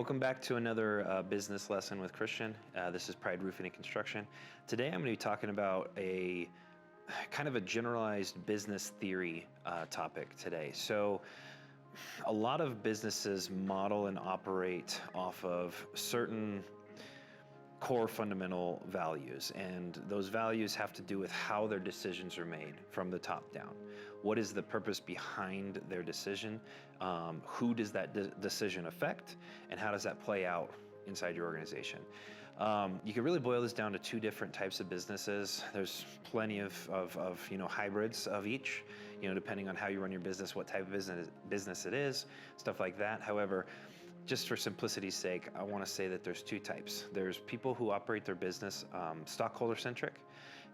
Welcome back to another business lesson with Christian. This is Pride Roofing and Construction. Today I'm going to be talking about a kind of a generalized business theory topic today. So a lot of businesses model and operate off of certain core fundamental values, and those values have to do with how their decisions are made from the top down. What is the purpose behind their decision? Who does that decision affect, and how does that play out inside your organization? You can really boil this down to two different types of businesses. There's plenty of hybrids of each, depending on how you run your business, what type of business it is, stuff like that. However, just for simplicity's sake, I want to say that there's two types. There's people who operate their business stockholder-centric,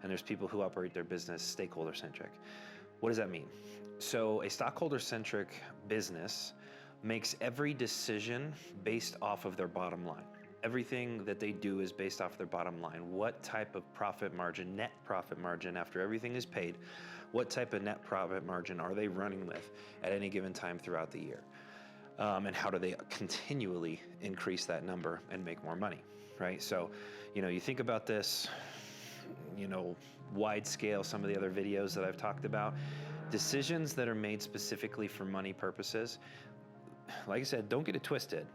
and there's people who operate their business stakeholder-centric. What does that mean? So a stockholder-centric business makes every decision based off of their bottom line. Everything that they do is based off their bottom line. What type of profit margin, net profit margin, after everything is paid, what type of net profit margin are they running with at any given time throughout the year? And how do they continually increase that number and make more money, right? So, you think about this, wide scale, some of the other videos that I've talked about, decisions that are made specifically for money purposes. Like I said, don't get it twisted.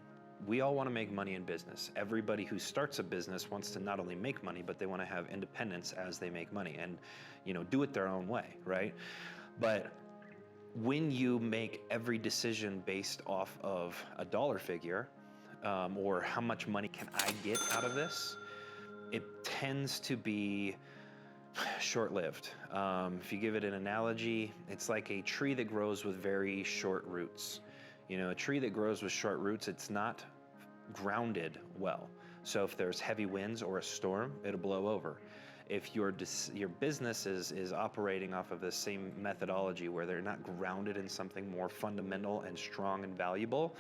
We all want to make money in business. Everybody who starts a business wants to not only make money, but they want to have independence as they make money and, do it their own way, right? But when you make every decision based off of a dollar figure, or how much money can I get out of this, it tends to be short-lived. If you give it an analogy, it's like a tree that grows with very short roots. A tree that grows with short roots, it's not grounded well. So if there's heavy winds or a storm, it'll blow over. If your business is operating off of the same methodology where they're not grounded in something more fundamental and strong and valuable,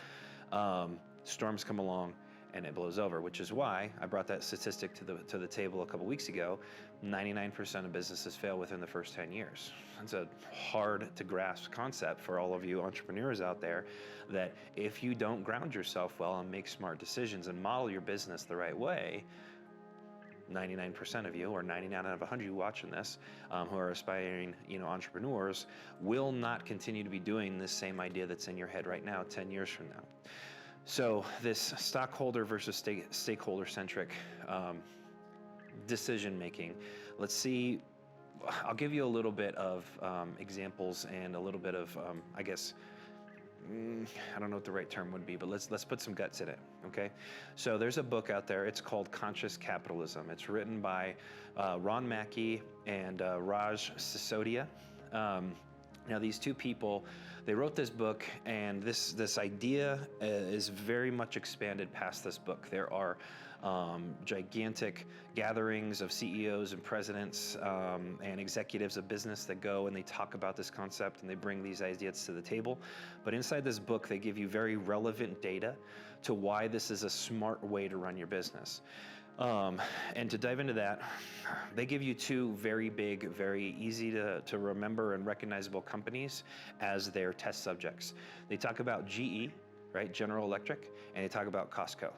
storms come along and it blows over, which is why I brought that statistic to the table a couple weeks ago. 99% of businesses fail within the first 10 years. It's a hard to grasp concept for all of you entrepreneurs out there, that if you don't ground yourself well and make smart decisions and model your business the right way, 99% of you, or 99 out of 100 you watching this, who are aspiring, entrepreneurs, will not continue to be doing this same idea that's in your head right now 10 years from now. So this stockholder versus stakeholder-centric decision-making, let's see, I'll give you a little bit of examples and a little bit of, I don't know what the right term would be, but let's put some guts in it, okay? So there's a book out there. It's called Capitalism. It's written by Ron Mackey and Raj Sisodia. Now, these two people, they wrote this book, and this idea is very much expanded past this book. There are gigantic gatherings of CEOs and presidents and executives of business that go and they talk about this concept and they bring these ideas to the table. But inside this book, they give you very relevant data to why this is a smart way to run your business. And to dive into that, they give you two very big, very easy to remember and recognizable companies as their test subjects. They talk about GE, right, General Electric, and they talk about Costco,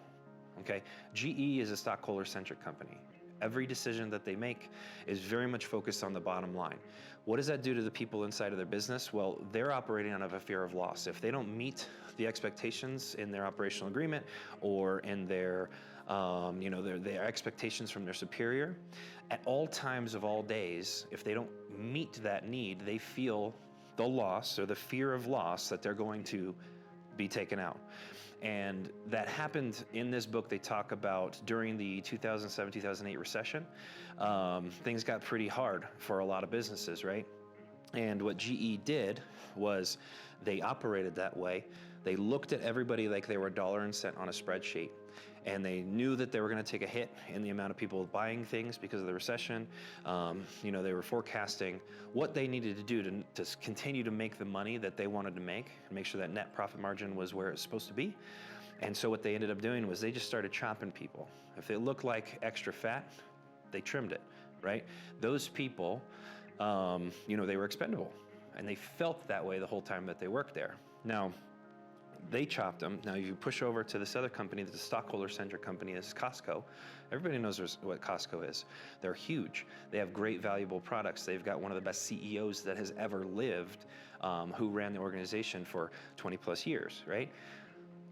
okay? GE is a stockholder-centric company. Every decision that they make is very much focused on the bottom line. What does that do to the people inside of their business? Well, they're operating out of a fear of loss. If they don't meet the expectations in their operational agreement or in their expectations from their superior, at all times of all days, if they don't meet that need, they feel the loss or the fear of loss that they're going to be taken out. And that happened in this book. They talk about during the 2007-2008 recession, things got pretty hard for a lot of businesses, right? And what GE did was they operated that way. They looked at everybody like they were dollar and cent on a spreadsheet. And they knew that they were going to take a hit in the amount of people buying things because of the recession. They were forecasting what they needed to do to continue to make the money that they wanted to make sure that net profit margin was where it's supposed to be. And so what they ended up doing was they just started chopping people. If it looked like extra fat, they trimmed it, right? Those people, they were expendable, and they felt that way the whole time that they worked there. Now, they chopped them. Now, if you push over to this other company, that's a stockholder-centric company, is Costco. Everybody knows what Costco is. They're huge. They have great, valuable products. They've got one of the best CEOs that has ever lived, who ran the organization for 20 plus years, right?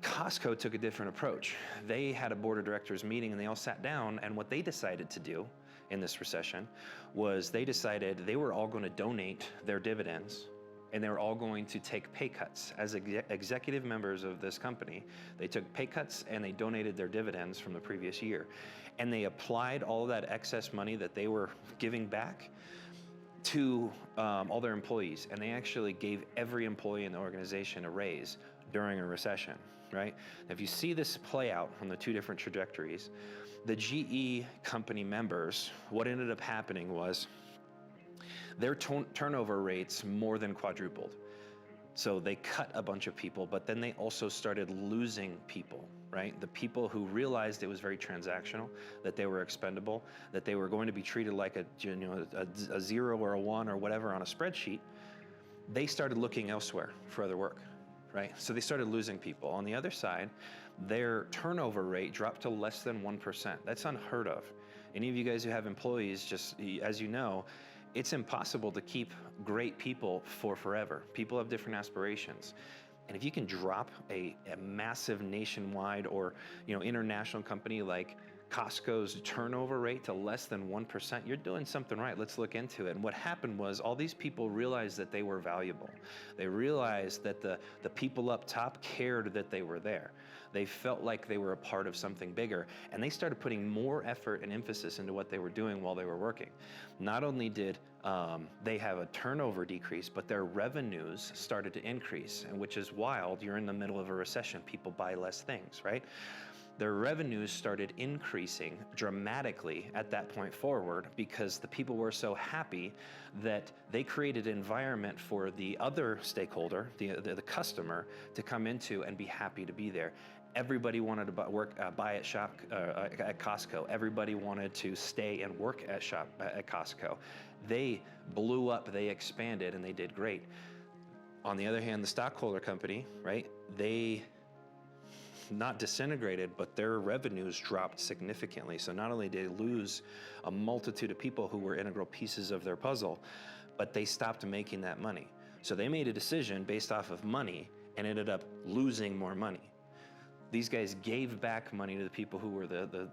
Costco took a different approach. They had a board of directors meeting and they all sat down, and what they decided to do in this recession was they decided they were all going to donate their dividends, and they were all going to take pay cuts. As executive members of this company, they took pay cuts and they donated their dividends from the previous year. And they applied all of that excess money that they were giving back to all their employees. And they actually gave every employee in the organization a raise during a recession, right? Now, if you see this play out on the two different trajectories, the GE company members, what ended up happening was their turnover rates more than quadrupled. So they cut a bunch of people, but then they also started losing people, right? The people who realized it was very transactional, that they were expendable, that they were going to be treated like a 0 or a 1 or whatever on a spreadsheet, they started looking elsewhere for other work, right? So they started losing people. On the other side, their turnover rate dropped to less than 1%. That's unheard of. Any of you guys who have employees, just as you know, it's impossible to keep great people for forever. People have different aspirations. And if you can drop a massive nationwide or international company like Costco's turnover rate to less than 1%, you're doing something right. Let's look into it. And what happened was all these people realized that they were valuable. They realized that the people up top cared that they were there. They felt like they were a part of something bigger, and they started putting more effort and emphasis into what they were doing while they were working. Not only did they have a turnover decrease, but their revenues started to increase, and which is wild. You're in the middle of a recession. People buy less things, right? Their revenues started increasing dramatically at that point forward because the people were so happy that they created an environment for the other stakeholder, the customer, to come into and be happy to be there. Everybody wanted to buy at Costco. Everybody wanted to stay and work at Costco. They blew up, they expanded, and they did great. On the other hand, the stockholder company, right? They not disintegrated, but their revenues dropped significantly. So not only did they lose a multitude of people who were integral pieces of their puzzle, but they stopped making that money. So they made a decision based off of money and ended up losing more money. These guys gave back money to the people who were the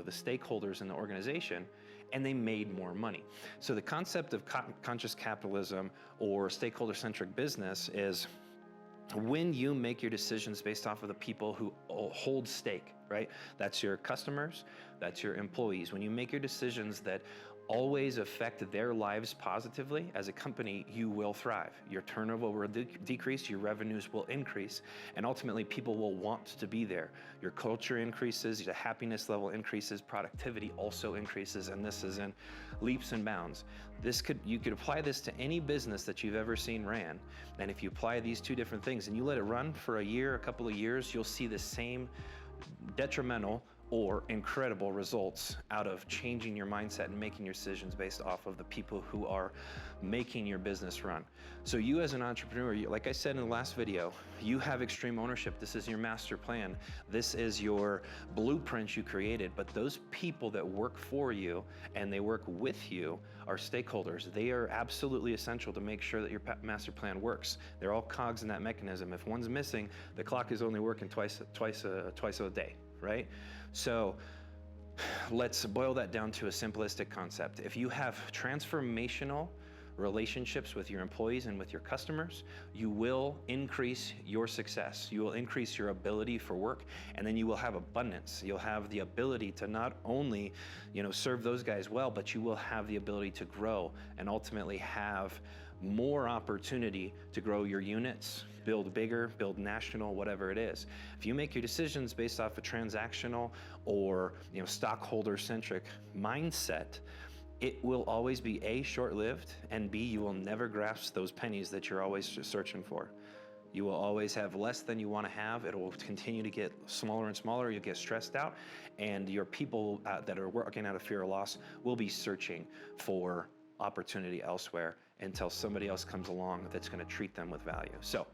stakeholders in the organization, and they made more money. So the concept of conscious capitalism or stakeholder-centric business is when you make your decisions based off of the people who hold stake, right? That's your customers, that's your employees. When you make your decisions that always affect their lives positively, as a company, you will thrive. Your turnover will decrease, your revenues will increase, and ultimately people will want to be there. Your culture increases, your happiness level increases, productivity also increases, and this is in leaps and bounds. You could apply this to any business that you've ever seen ran, and if you apply these two different things and you let it run for a year, a couple of years, you'll see the same detrimental or incredible results out of changing your mindset and making your decisions based off of the people who are making your business run. So you as an entrepreneur, like I said in the last video, you have extreme ownership. This is your master plan. This is your blueprint you created, but those people that work for you and they work with you are stakeholders. They are absolutely essential to make sure that your master plan works. They're all cogs in that mechanism. If one's missing, the clock is only working twice a day, right? So let's boil that down to a simplistic concept. If you have transformational relationships with your employees and with your customers, you will increase your success. You will increase your ability for work, and then you will have abundance. You'll have the ability to not only, serve those guys well, but you will have the ability to grow and ultimately have more opportunity to grow your units, build bigger, build national, whatever it is. If you make your decisions based off a transactional or stockholder-centric mindset, it will always be A, short-lived, and B, you will never grasp those pennies that you're always searching for. You will always have less than you want to have. It will continue to get smaller and smaller. You'll get stressed out, and your people that are working out of fear of loss will be searching for opportunity elsewhere until somebody else comes along that's going to treat them with value. So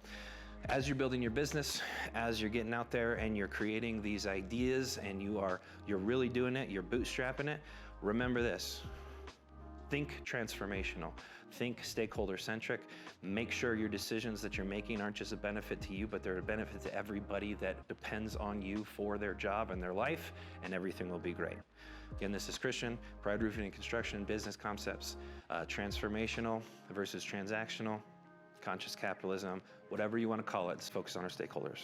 As you're building your business, as you're getting out there and you're creating these ideas and you're really doing it, you're bootstrapping it, remember this. Think transformational. Think stakeholder-centric. Make sure your decisions that you're making aren't just a benefit to you, but they're a benefit to everybody that depends on you for their job and their life, and everything will be great. Again, this is Christian, Pride Roofing and Construction, business concepts, transformational versus transactional, conscious capitalism, whatever you want to call it, let's focus on our stakeholders.